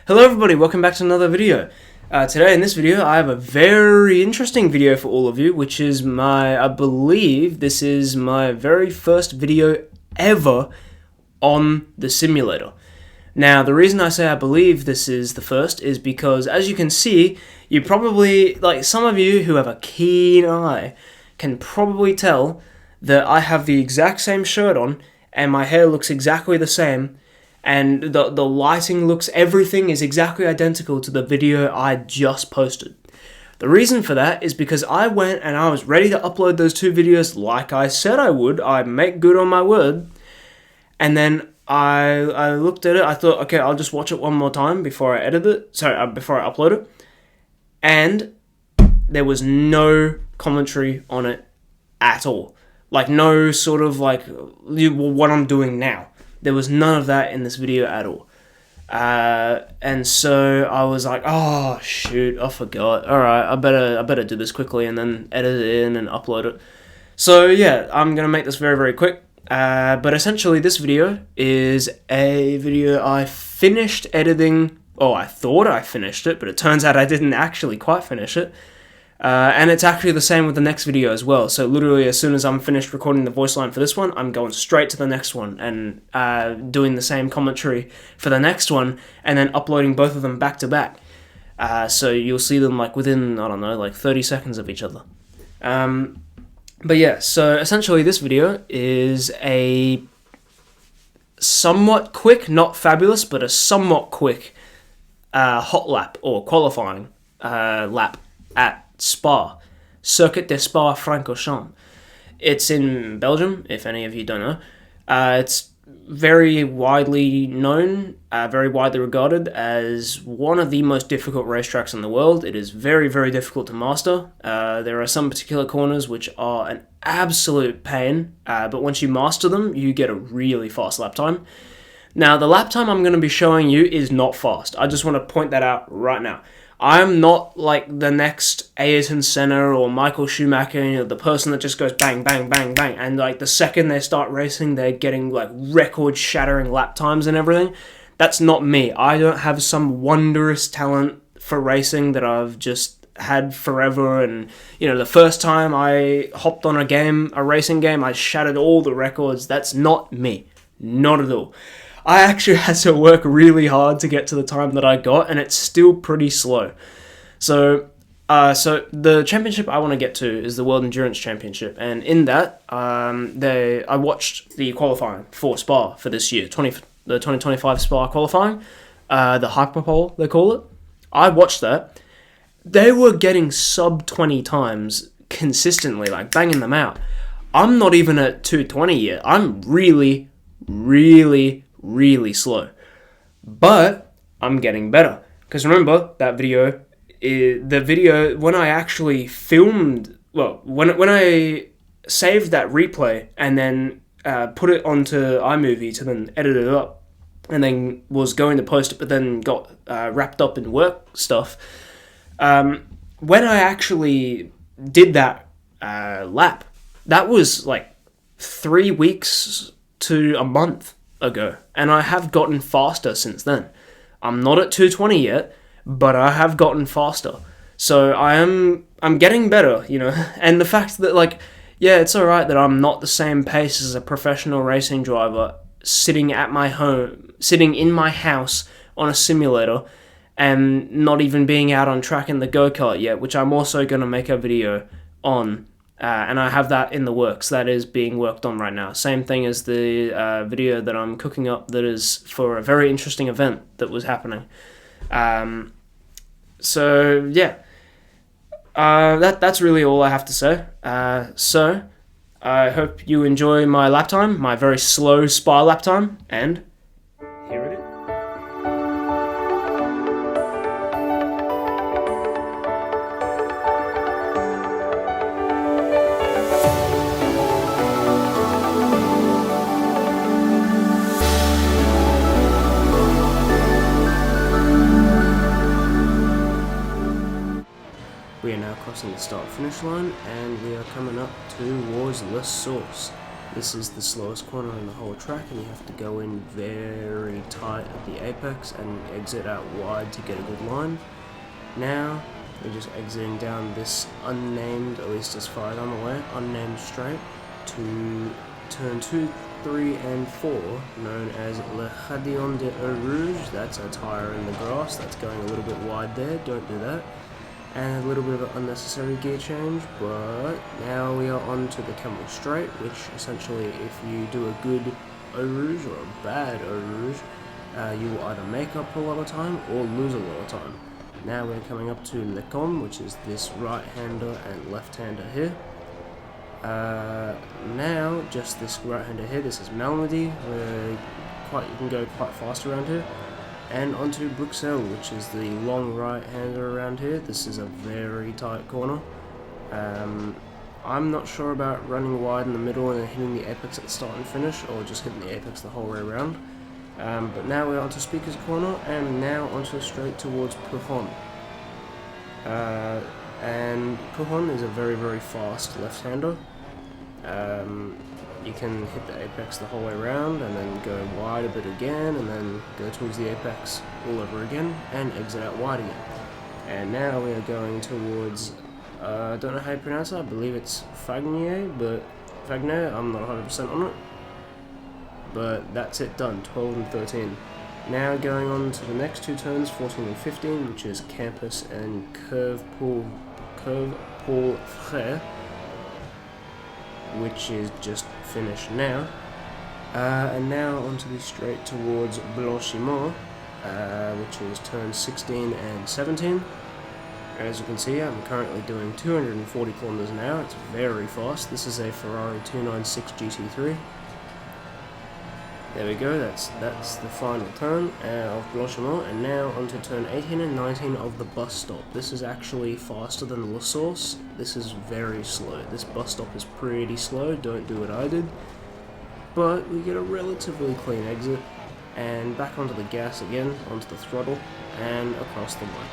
Hello everybody, welcome back to another video. Today in this video I have a very interesting video for all of you, which is I believe this is my very first video ever on the simulator. Now the reason I say I believe this is the first is because, as you can see, you probably, like some of you who have a keen eye, can probably tell that I have the exact same shirt on and my hair looks exactly the same. And the lighting looks, everything is exactly identical to the video I just posted. The reason for that is because I went and I was ready to upload those two videos like I said I would. I make good on my word. And then I looked at it, I thought, okay, I'll just watch it one more time before I edit it. Before I upload it. And there was no commentary on it at all. Like no sort of like what I'm doing now. There was none of that in this video at all. And so I was like, oh shoot, I forgot. Alright, I better do this quickly and then edit it in and upload it. So yeah, I'm gonna make this very, very quick. But essentially this video is a video I finished editing. Oh, I thought I finished it, but it turns out I didn't actually quite finish it. And it's actually the same with the next video as well. So literally as soon as I'm finished recording the voice line for this one, I'm going straight to the next one and doing the same commentary for the next one and then uploading both of them back to back. So you'll see them like within, I don't know, like 30 seconds of each other. But yeah, so essentially this video is a somewhat quick, not fabulous, but a somewhat quick Hotlap or qualifying lap at Spa, Circuit des Spa Francorchamps. It's in Belgium, if any of you don't know. It's very widely known, very widely regarded as one of the most difficult racetracks in the world. It is very, very difficult to master. There are some particular corners which are an absolute pain, but once you master them, you get a really fast lap time. Now, the lap time I'm going to be showing you is not fast. I just want to point that out right now. I'm not like the next Ayrton Senna or Michael Schumacher, you know, the person that just goes bang, bang, bang, bang, and like the second they start racing, they're getting like record-shattering lap times and everything. That's not me. I don't have some wondrous talent for racing that I've just had forever, and you know, the first time I hopped on a racing game, I shattered all the records. That's not me. Not at all. I actually had to work really hard to get to the time that I got, and it's still pretty slow. So the championship I want to get to is the World Endurance Championship, and in that, I watched the qualifying for Spa for this year, the 2025 Spa qualifying, the Hyperpole they call it. I watched that. They were getting sub 20 times consistently, like banging them out. I'm not even at 220 yet. I'm really, really, really slow, but I'm getting better, because remember that video, when I actually filmed, well, when I saved that replay and then put it onto iMovie to then edit it up and then was going to post it, but then got wrapped up in work stuff, when I actually did that lap, that was like 3 weeks to a month ago, and I have gotten faster since then. I'm not at 220 yet, but I have gotten faster. So I'm getting better, you know. And the fact that, like, yeah, it's alright that I'm not the same pace as a professional racing driver sitting in my house on a simulator and not even being out on track in the go-kart yet, which I'm also going to make a video on. And I have that in the works. That is being worked on right now. Same thing as the video that I'm cooking up that is for a very interesting event that was happening. So, yeah. That's really all I have to say. So, I hope you enjoy my lap time, my very slow Spa lap time, and here it is. We are now crossing the start-finish line, and we are coming up towards the source. This is the slowest corner in the whole track, and you have to go in very tight at the apex and exit out wide to get a good line. Now we're just exiting down this unnamed, at least as far as I'm aware, unnamed straight to turn 2, 3 and 4, known as Le Jardin de Eau Rouge. That's a tyre in the grass, that's going a little bit wide there, don't do that. And a little bit of an unnecessary gear change, but now we are on to the Camel Straight, which essentially, if you do a good Eau Rouge or a bad Eau Rouge, you will either make up a lot of time or lose a lot of time. Now we're coming up to Le Com, which is this right-hander and left-hander here. Now, just this right-hander here, this is Malmedy, where you can go quite fast around here. And onto Bruxelles, which is the long right-hander around here. This is a very tight corner. I'm not sure about running wide in the middle and then hitting the apex at the start and finish, or just hitting the apex the whole way around. But now we're onto Speaker's Corner, and now onto straight towards Pujon. And Pujon is a very, very fast left-hander. You can hit the apex the whole way around, and then go wide a bit again, and then go towards the apex all over again, and exit out wide again. And now we are going towards, I don't know how you pronounce it, I believe it's Fagnier, I'm not 100% on it. But that's it done, 12 and 13. Now going on to the next two turns, 14 and 15, which is Campus and Curve Paul Frère, which is just finished now. And now onto the straight towards Blanchiment, which is turns 16 and 17. As you can see, I'm currently doing 240 kilometers an hour. It's very fast. This is a Ferrari 296 GT3. There we go, that's the final turn of Blanchiment, and now onto turn 18 and 19 of the bus stop. This is actually faster than La Source. This is very slow. This bus stop is pretty slow, don't do what I did. But we get a relatively clean exit, and back onto the gas again, onto the throttle, and across the line.